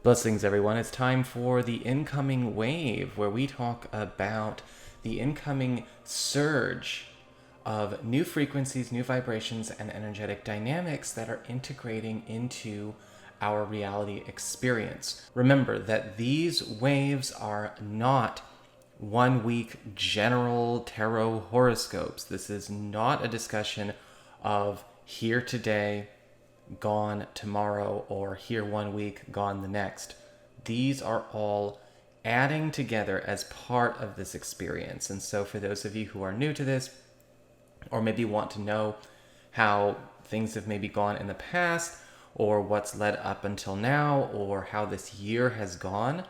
Blessings, everyone. It's time for the incoming wave, where we talk about the incoming surge of new frequencies, new vibrations, and energetic dynamics that are integrating into our reality experience. Remember that these waves are not 1 week general tarot horoscopes. This is not a discussion of here today, gone tomorrow, or here 1 week, gone the next. These are all adding together as part of this experience. And so for those of you who are new to this, or maybe want to know how things have maybe gone in the past, or what's led up until now, or how this year has gone,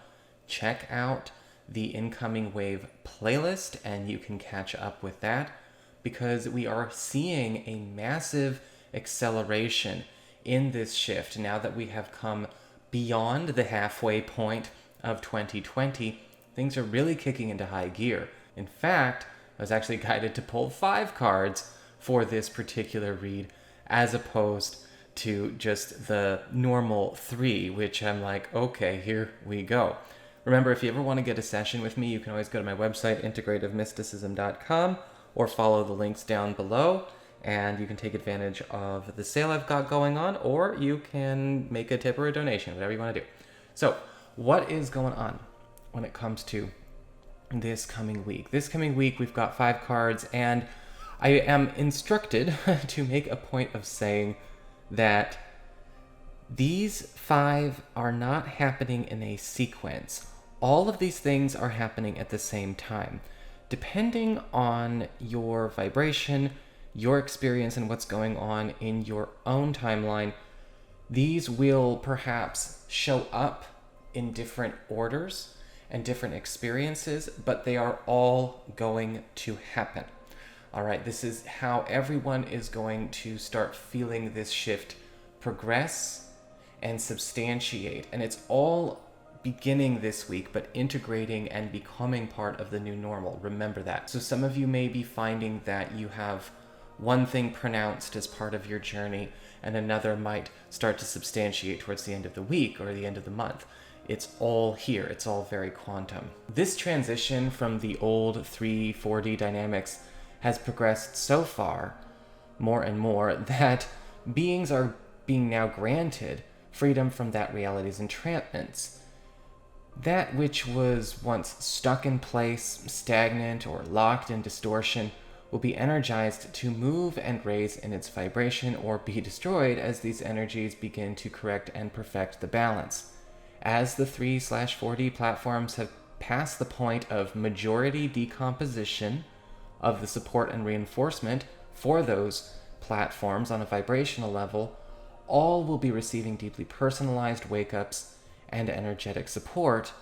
check out the Incoming Wave playlist and you can catch up with that, because we are seeing a massive acceleration in this shift. Now that we have come beyond the halfway point of 2020, things are really kicking into high gear. In fact, I was actually guided to pull 5 cards for this particular read, as opposed to just the normal 3, which I'm like, okay, here we go. Remember, if you ever want to get a session with me, you can always go to my website, integrativemysticism.com, or follow the links down below, and you can take advantage of the sale I've got going on, or you can make a tip or a donation, whatever you want to do. So, what is going on when it comes to this coming week? This coming week, we've got 5 cards, and I am instructed to make a point of saying that these 5 are not happening in a sequence. All of these things are happening at the same time. Depending on your vibration, your experience, and what's going on in your own timeline, these will perhaps show up in different orders and different experiences, but they are all going to happen. All right, this is how everyone is going to start feeling this shift progress and substantiate. And it's all beginning this week, but integrating and becoming part of the new normal. Remember that. So some of you may be finding that you have one thing pronounced as part of your journey, and another might start to substantiate towards the end of the week or the end of the month. It's all here. It's all very quantum. This transition from the old 3-4D dynamics has progressed so far, more and more, that beings are being now granted freedom from that reality's entrapments. That which was once stuck in place, stagnant, or locked in distortion will be energized to move and raise in its vibration, or be destroyed as these energies begin to correct and perfect the balance. As the 3/4D platforms have passed the point of majority decomposition of the support and reinforcement for those platforms on a vibrational level, all will be receiving deeply personalized wake-ups and energetic support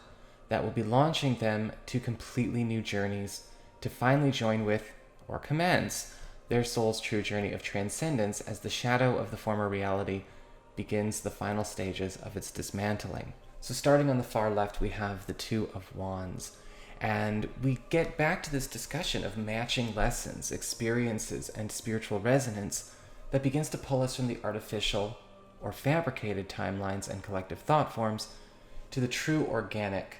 that will be launching them to completely new journeys to finally join with or commence their soul's true journey of transcendence as the shadow of the former reality begins the final stages of its dismantling. So starting on the far left, we have the 2 of Wands. And we get back to this discussion of matching lessons, experiences, and spiritual resonance that begins to pull us from the artificial or fabricated timelines and collective thought forms to the true organic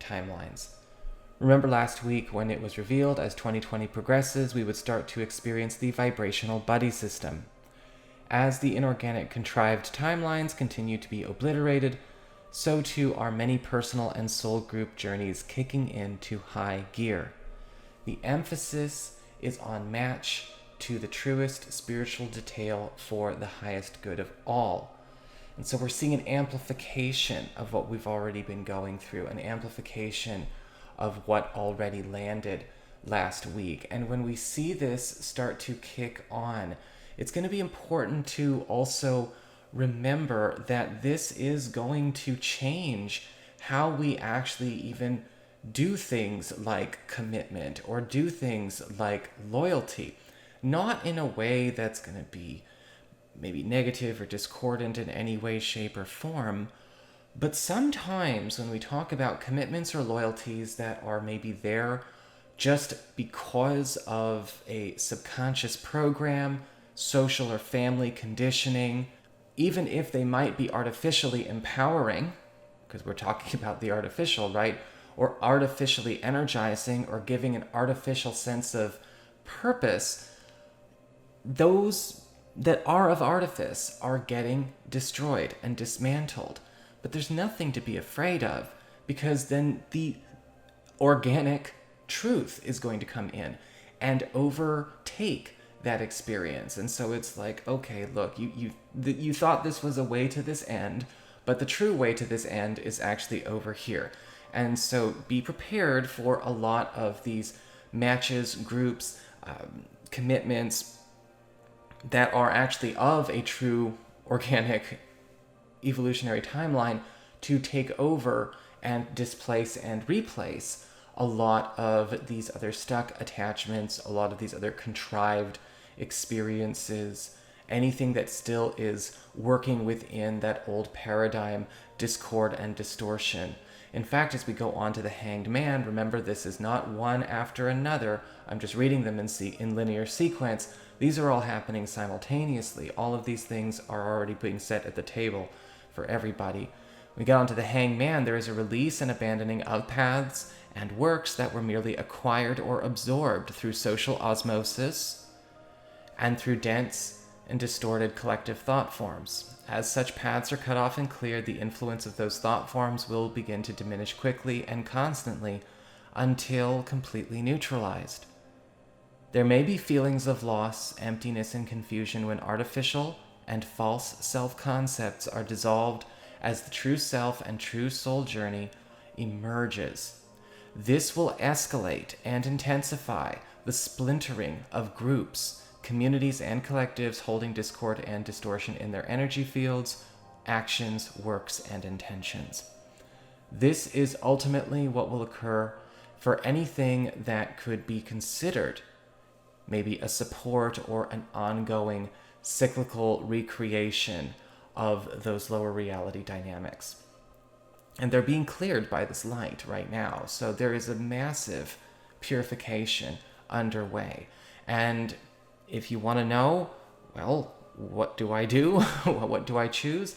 timelines. Remember last week when it was revealed as 2020 progresses, we would start to experience the vibrational buddy system. As the inorganic contrived timelines continue to be obliterated, so too are many personal and soul group journeys kicking into high gear. The emphasis is on match to the truest spiritual detail for the highest good of all. And so we're seeing an amplification of what we've already been going through, an amplification of what already landed last week. And when we see this start to kick on, it's going to be important to also remember that this is going to change how we actually even do things like commitment or do things like loyalty. Not in a way that's going to be maybe negative or discordant in any way, shape, or form, but sometimes when we talk about commitments or loyalties that are maybe there just because of a subconscious program, social or family conditioning, even if they might be artificially empowering, because we're talking about the artificial, right? Or artificially energizing or giving an artificial sense of purpose, those that are of artifice are getting destroyed and dismantled. But there's nothing to be afraid of, because then the organic truth is going to come in and overtake that experience. And so it's like, okay, look, you thought this was a way to this end, but the true way to this end is actually over here. And so be prepared for a lot of these matches, groups, commitments that are actually of a true organic evolutionary timeline to take over and displace and replace a lot of these other stuck attachments, a lot of these other contrived experiences, anything that still is working within that old paradigm, discord and distortion. In fact, as we go on to the Hanged Man, remember, this is not one after another. I'm just reading them in linear sequence. These are all happening simultaneously. All of these things are already being set at the table for everybody. When we get on to the Hanged Man, there is a release and abandoning of paths and works that were merely acquired or absorbed through social osmosis and through dense and distorted collective thought forms. As such paths are cut off and cleared, the influence of those thought forms will begin to diminish quickly and constantly until completely neutralized. There may be feelings of loss, emptiness, and confusion when artificial and false self-concepts are dissolved as the true self and true soul journey emerges. This will escalate and intensify the splintering of groups, communities, and collectives holding discord and distortion in their energy fields, actions, works, and intentions. This is ultimately what will occur for anything that could be considered maybe a support or an ongoing cyclical recreation of those lower reality dynamics. And they're being cleared by this light right now. So there is a massive purification underway. And if you want to know, well, what do I do? What do I choose?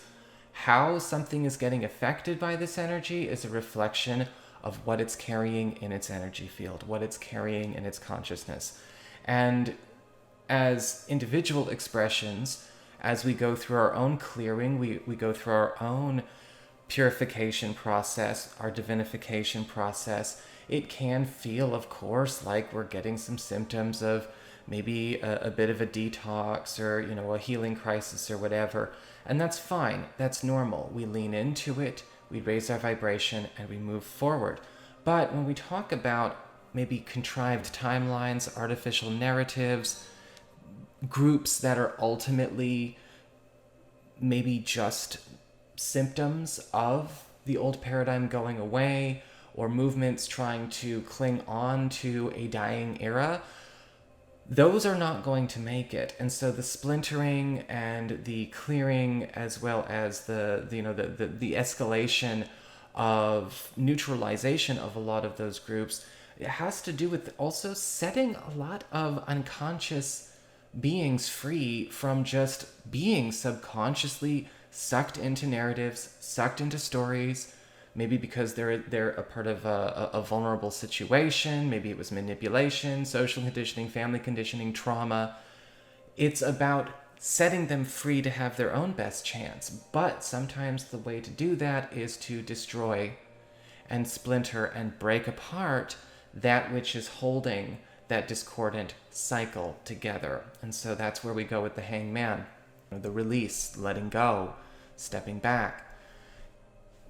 How something is getting affected by this energy is a reflection of what it's carrying in its energy field, what it's carrying in its consciousness. And as individual expressions, as we go through our own clearing, we go through our own purification process, our divinification process, it can feel, of course, like we're getting some symptoms of maybe a bit of a detox or, a healing crisis or whatever. And that's fine. That's normal. We lean into it, we raise our vibration, and we move forward. But when we talk about maybe contrived timelines, artificial narratives, groups that are ultimately maybe just symptoms of the old paradigm going away, or movements trying to cling on to a dying era, those are not going to make it. And so the splintering and the clearing, as well as the escalation of neutralization of a lot of those groups, it has to do with also setting a lot of unconscious beings free from just being subconsciously sucked into narratives, sucked into stories, maybe because they're a part of a vulnerable situation, maybe it was manipulation, social conditioning, family conditioning, trauma. It's about setting them free to have their own best chance. But sometimes the way to do that is to destroy and splinter and break apart that which is holding that discordant cycle together. And so that's where we go with the Hanged Man, the release, letting go, stepping back.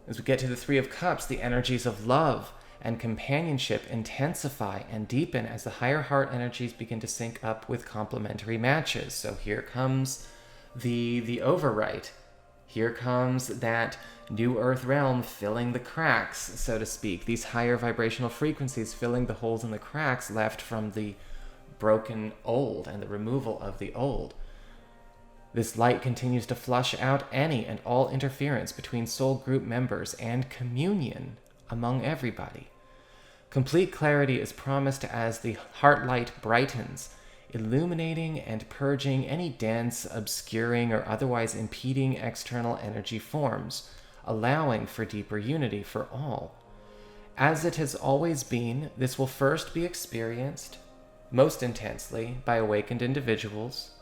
As we get to the Three of Cups, the energies of love and companionship intensify and deepen as the higher heart energies begin to sync up with complementary matches. So here comes the overwrite. Here comes that new earth realm filling the cracks, so to speak. These higher vibrational frequencies filling the holes in the cracks left from the broken old and the removal of the old. This light continues to flush out any and all interference between soul group members and communion among everybody. Complete clarity is promised as the heart light brightens, illuminating and purging any dense, obscuring, or otherwise impeding external energy forms, allowing for deeper unity for all. As it has always been, this will first be experienced most intensely by awakened individuals,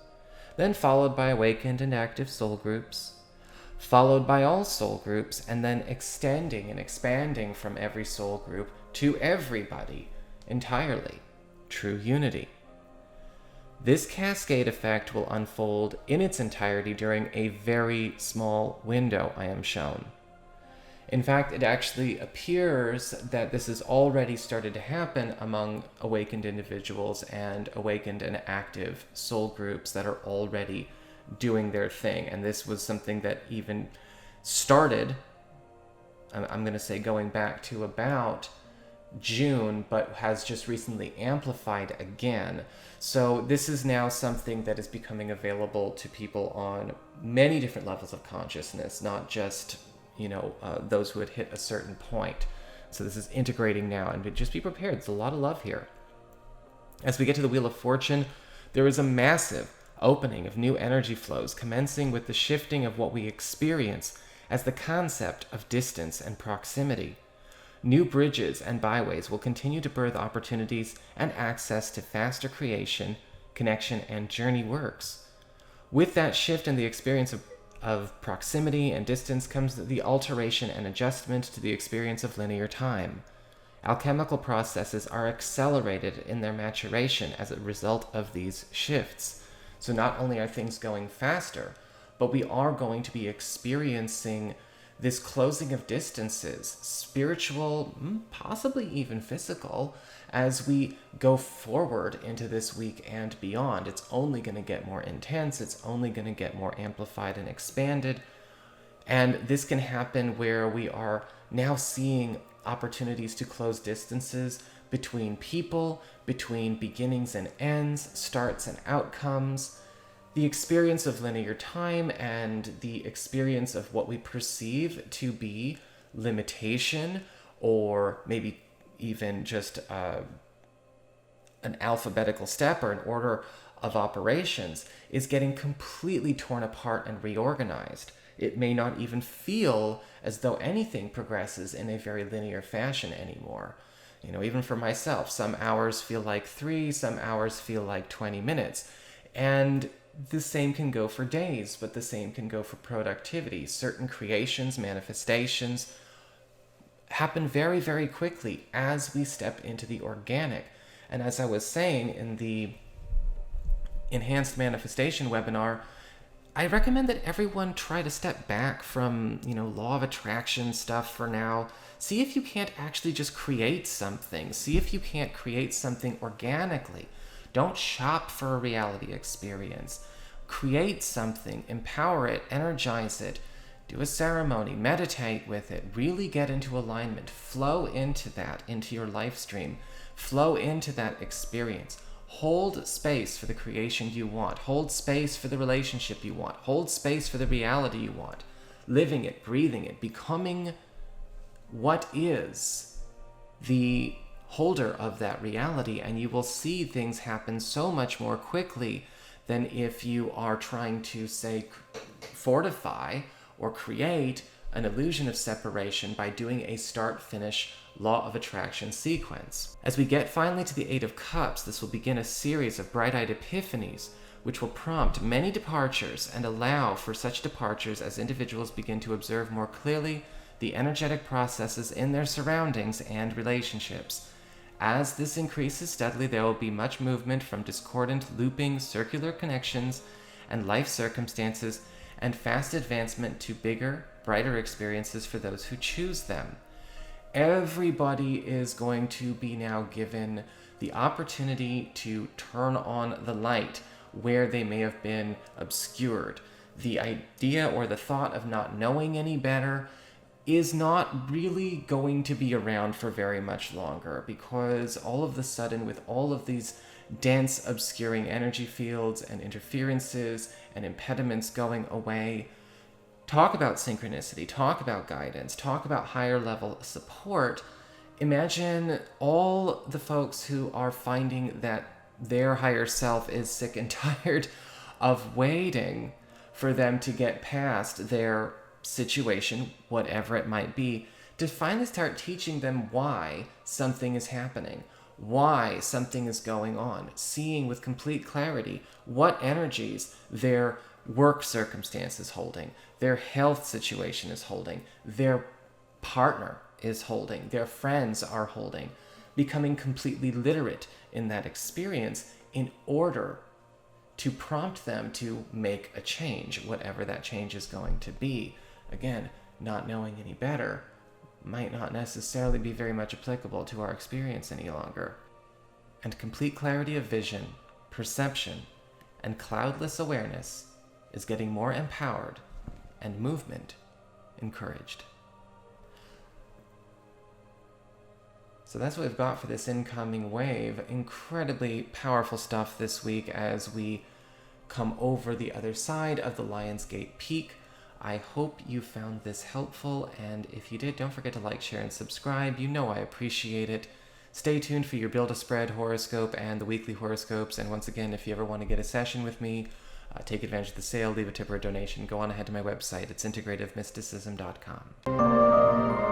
then followed by awakened and active soul groups, followed by all soul groups, and then extending and expanding from every soul group to everybody entirely. True unity. This cascade effect will unfold in its entirety during a very small window, I am shown. In fact, it actually appears that this has already started to happen among awakened individuals and awakened and active soul groups that are already doing their thing. And this was something that even started, I'm going to say going back to about June, but has just recently amplified again. So this is now something that is becoming available to people on many different levels of consciousness, not just those who had hit a certain point. So this is integrating now, and just be prepared. There's a lot of love here. As we get to the Wheel of Fortune, there is a massive opening of new energy flows, commencing with the shifting of what we experience as the concept of distance and proximity. New bridges and byways will continue to birth opportunities and access to faster creation, connection, and journey works. With that shift in the experience of proximity and distance comes the alteration and adjustment to the experience of linear time. Alchemical processes are accelerated in their maturation as a result of these shifts. So not only are things going faster, but we are going to be experiencing this closing of distances, spiritual, possibly even physical, as we go forward into this week and beyond. It's only going to get more intense. It's only going to get more amplified and expanded. And this can happen where we are now seeing opportunities to close distances between people, between beginnings and ends, starts and outcomes, the experience of linear time, and the experience of what we perceive to be limitation, or maybe even just an alphabetical step or an order of operations, is getting completely torn apart and reorganized. It may not even feel as though anything progresses in a very linear fashion anymore. Even for myself, some hours feel like 3, some hours feel like 20 minutes. And the same can go for days, but the same can go for productivity. Certain creations, manifestations happen very, very quickly as we step into the organic. And as I was saying in the Enhanced Manifestation webinar, I recommend that everyone try to step back from, law of attraction stuff for now. See if you can't actually just create something. See if you can't create something organically. Don't shop for a reality experience. Create something, empower it, energize it, do a ceremony, meditate with it, really get into alignment, flow into that, into your life stream, flow into that experience. Hold space for the creation you want. Hold space for the relationship you want. Hold space for the reality you want. Living it, breathing it, becoming what is the holder of that reality, and you will see things happen so much more quickly than if you are trying to, say, fortify or create an illusion of separation by doing a start-finish law of attraction sequence. As we get finally to the Eight of Cups, this will begin a series of bright-eyed epiphanies, which will prompt many departures and allow for such departures as individuals begin to observe more clearly the energetic processes in their surroundings and relationships. As this increases steadily, there will be much movement from discordant, looping, circular connections and life circumstances, and fast advancement to bigger, brighter experiences for those who choose them. Everybody is going to be now given the opportunity to turn on the light where they may have been obscured. The idea or the thought of not knowing any better is not really going to be around for very much longer, because all of a sudden, with all of these dense, obscuring energy fields and interferences and impediments going away, talk about synchronicity, talk about guidance, talk about higher level support. Imagine all the folks who are finding that their higher self is sick and tired of waiting for them to get past their situation, whatever it might be, to finally start teaching them why something is happening, why something is going on, seeing with complete clarity what energies their work circumstance is holding, their health situation is holding, their partner is holding, their friends are holding, becoming completely literate in that experience in order to prompt them to make a change, whatever that change is going to be. Again, not knowing any better might not necessarily be very much applicable to our experience any longer. And complete clarity of vision, perception, and cloudless awareness is getting more empowered and movement encouraged. So that's what we've got for this incoming wave. Incredibly powerful stuff this week as we come over the other side of the Lionsgate Peak. I hope you found this helpful, and if you did, don't forget to like, share, and subscribe. You know I appreciate it. Stay tuned for your Build-A-Spread horoscope and the weekly horoscopes, and once again, if you ever want to get a session with me, take advantage of the sale, leave a tip or a donation, go on ahead to my website. It's integrativemysticism.com.